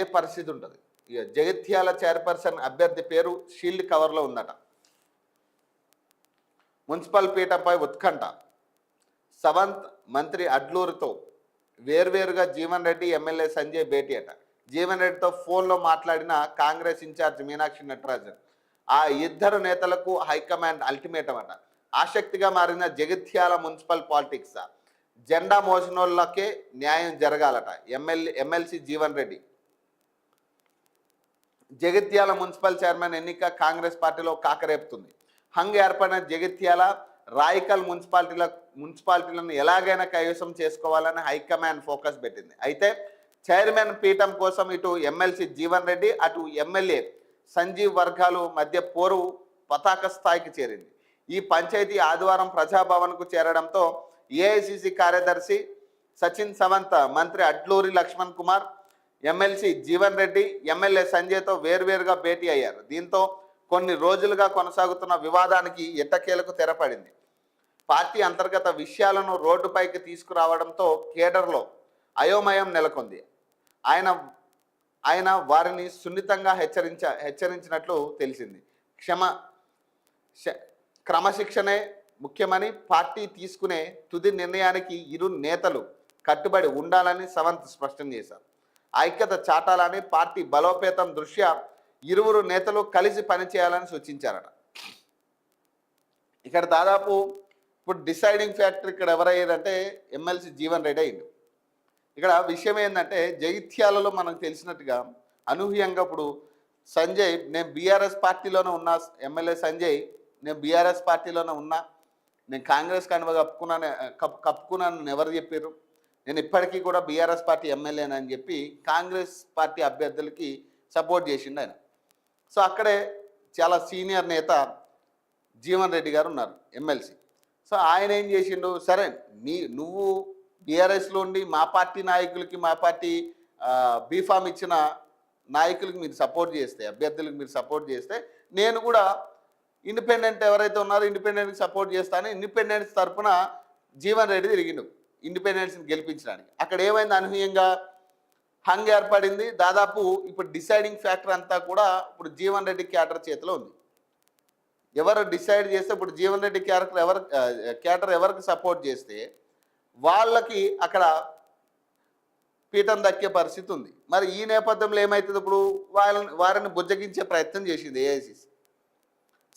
ఏ పరిస్థితి ఉంటుంది. ఇక జగిత్యాల చైర్పర్సన్ అభ్యర్థి పేరు షీల్డ్ కవర్లో ఉందట. మున్సిపల్ పీఠంపై ఉత్కంఠ. సవంత్ మంత్రి అడ్లూరితో వేర్వేరుగా జీవన్ రెడ్డి ఎమ్మెల్యే సంజయ్ భేటీ అట. జీవన్ రెడ్డితో ఫోన్లో మాట్లాడిన కాంగ్రెస్ ఇన్ఛార్జ్ మీనాక్షి నటరాజన్. ఆ ఇద్దరు నేతలకు హైకమాండ్ అల్టిమేటం అట. ఆసక్తిగా మారిన జగిత్యాల మున్సిపల్ పాలిటిక్స్. జెండా మోసినోళ్ళకే న్యాయం జరగాలట. MLC Jeevan Reddy. Jagtial municipal chairman ఎన్నిక కాంగ్రెస్ పార్టీలో కాకరేపుతుంది. హంగ్ ఏర్పడిన జగిత్యాల రాయికల్ మున్సిపాలిటీలను ఎలాగైనా కైవసం చేసుకోవాలని హైకమాండ్ ఫోకస్ పెట్టింది. అయితే చైర్మన్ పీఠం కోసం ఇటు ఎమ్మెల్సీ జీవన్ రెడ్డి, అటు ఎమ్మెల్యే సంజీవ్ వర్గాలు మధ్య పోరు పతాక స్థాయికి చేరింది. ఈ పంచాయతీ ఆదివారం ప్రజాభవన్కు చేరడంతో ఏఐసిసి కార్యదర్శి సచిన్ సవంత్, మంత్రి అడ్లూరి లక్ష్మణ్ కుమార్, ఎమ్మెల్సీ జీవన్ రెడ్డి, ఎమ్మెల్యే సంజయ్తో వేర్వేరుగా భేటీ అయ్యారు. దీంతో కొన్ని రోజులుగా కొనసాగుతున్న వివాదానికి ఎట్టకేలకు తెరపడింది. పార్టీ అంతర్గత విషయాలను రోడ్డుపైకి తీసుకురావడంతో కేడర్లో అయోమయం నెలకొంది. ఆయన వారిని సున్నితంగా హెచ్చరించినట్లు తెలిసింది. క్రమశిక్షణే ముఖ్యమని, పార్టీ తీసుకునే తుది నిర్ణయానికి ఇరు నేతలు కట్టుబడి ఉండాలని సవంత్ స్పష్టం చేశారు. ఐక్యత చాటాలని, పార్టీ బలోపేతం దృష్ట్యా ఇరువురు నేతలు కలిసి పనిచేయాలని సూచించారట. ఇక్కడ దాదాపు ఇప్పుడు డిసైడింగ్ ఫ్యాక్టర్ ఇక్కడ ఎవరయ్యారంటే ఎమ్మెల్సీ జీవన్ రెడ్డి అయ్యిండు. ఇక్కడ విషయం ఏంటంటే జగిత్యాలలో మనకు తెలిసినట్టుగా అనూహ్యంగా ఇప్పుడు సంజయ్, నేను బీఆర్ఎస్ పార్టీలోనే ఉన్నా, ఎమ్మెల్యే సంజయ్ నేను బీఆర్ఎస్ పార్టీలోనే ఉన్నా, నేను కాంగ్రెస్ కనుక కప్పుకున్నాను ఎవరు చెప్పారు, నేను ఇప్పటికీ కూడా బీఆర్ఎస్ పార్టీ ఎమ్మెల్యేనని చెప్పి కాంగ్రెస్ పార్టీ అభ్యర్థులకి సపోర్ట్ చేసిండు ఆయన. సో అక్కడే చాలా సీనియర్ నేత జీవన్ రెడ్డి గారు ఉన్నారు, ఎమ్మెల్సీ. సో ఆయన ఏం చేసిండు, సరే నువ్వు బీఆర్ఎస్లో ఉండి మా పార్టీ నాయకులకి, మా పార్టీ బీఫామ్ ఇచ్చిన నాయకులకి మీరు సపోర్ట్ చేస్తే, అభ్యర్థులకు మీరు సపోర్ట్ చేస్తే, నేను కూడా ఇండిపెండెంట్ ఎవరైతే ఉన్నారో ఇండిపెండెంట్కి సపోర్ట్ చేస్తాను. ఇండిపెండెన్స్ తరఫున జీవన్ రెడ్డి తిరిగిండు ఇండిపెండెన్స్ని గెలిపించడానికి. అక్కడ ఏమైంది, అనూహ్యంగా హంగ్ ఏర్పడింది. దాదాపు ఇప్పుడు డిసైడింగ్ ఫ్యాక్టర్ అంతా కూడా ఇప్పుడు జీవన్ రెడ్డి క్యాడర్ చేతిలో ఉంది. ఎవరు డిసైడ్ చేస్తే ఇప్పుడు జీవన్ రెడ్డి క్యాడర్ ఎవరికి సపోర్ట్ చేస్తే వాళ్ళకి అక్కడ పీఠం దక్కే పరిస్థితి ఉంది. మరి ఈ నేపథ్యంలో ఏమవుతుంది, ఇప్పుడు వారిని బుజ్జగించే ప్రయత్నం చేసింది ఏఐసిసి.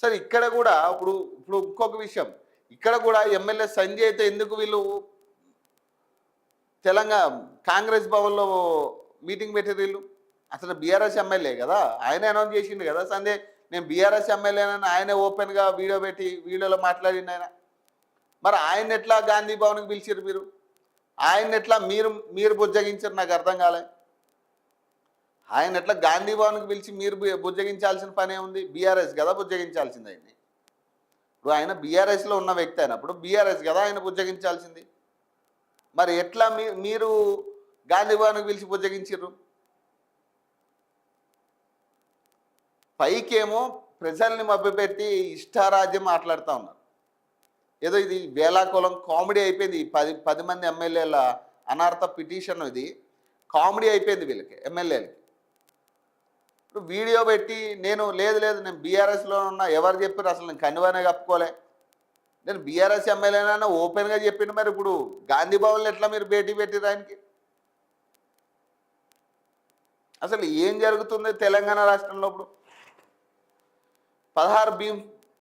సరే ఇక్కడ కూడా ఇప్పుడు ఇంకొక విషయం, ఇక్కడ కూడా ఎమ్మెల్యే సంజయ్తో ఎందుకు వీళ్ళు కాంగ్రెస్ భవన్లో మీటింగ్ పెట్టారు వీళ్ళు? అసలు బీఆర్ఎస్ ఎమ్మెల్యే కదా, ఆయన అనౌన్స్ చేసిండు కదా సంజయ్ నేను బీఆర్ఎస్ ఎమ్మెల్యేనని ఆయనే ఓపెన్గా వీడియో పెట్టి వీడియోలో మాట్లాడిండు ఆయన. మరి ఆయన ఎట్లా గాంధీ భవన్కి పిలిచారు మీరు? ఆయన ఎట్లా మీరు బుజ్జగించారు? నాకు అర్థం కాలే. ఆయన ఎట్లా గాంధీ భవన్కి పిలిచి మీరు బుజ్జగించాల్సిన పనే ఉంది? బీఆర్ఎస్ కదా బుజ్జగించాల్సింది ఆయన్ని. ఇప్పుడు ఆయన బీఆర్ఎస్లో ఉన్న వ్యక్తి అయినప్పుడు బీఆర్ఎస్ కదా ఆయన బుజ్జగించాల్సింది. మరి ఎట్లా మీరు గాంధీ భవన్కి పిలిచి బుజ్జగించారు? పైకేమో ప్రజల్ని మభ్యపెట్టి ఇష్టారాజ్యం మాట్లాడుతూ ఉన్నారు. ఏదో ఇది వేలాకోలం కామెడీ అయిపోయింది. 10 మంది ఎమ్మెల్యేల అనార్థ పిటిషన్ ఇది కామెడీ అయిపోయింది వీళ్ళకి, ఎమ్మెల్యేలకి. ఇప్పుడు వీడియో పెట్టి నేను నేను బీఆర్ఎస్లో ఉన్నా, ఎవరు చెప్పారు? అసలు నేను కనువనే కప్పుకోలే, నేను బీఆర్ఎస్ ఎమ్మెల్యేనైనా ఓపెన్గా చెప్పిండు. మరి ఇప్పుడు గాంధీ భవన్లో ఎట్లా మీరు భేటీ పెట్టిరు ఆయనకి? అసలు ఏం జరుగుతుంది తెలంగాణ రాష్ట్రంలో? ఇప్పుడు 16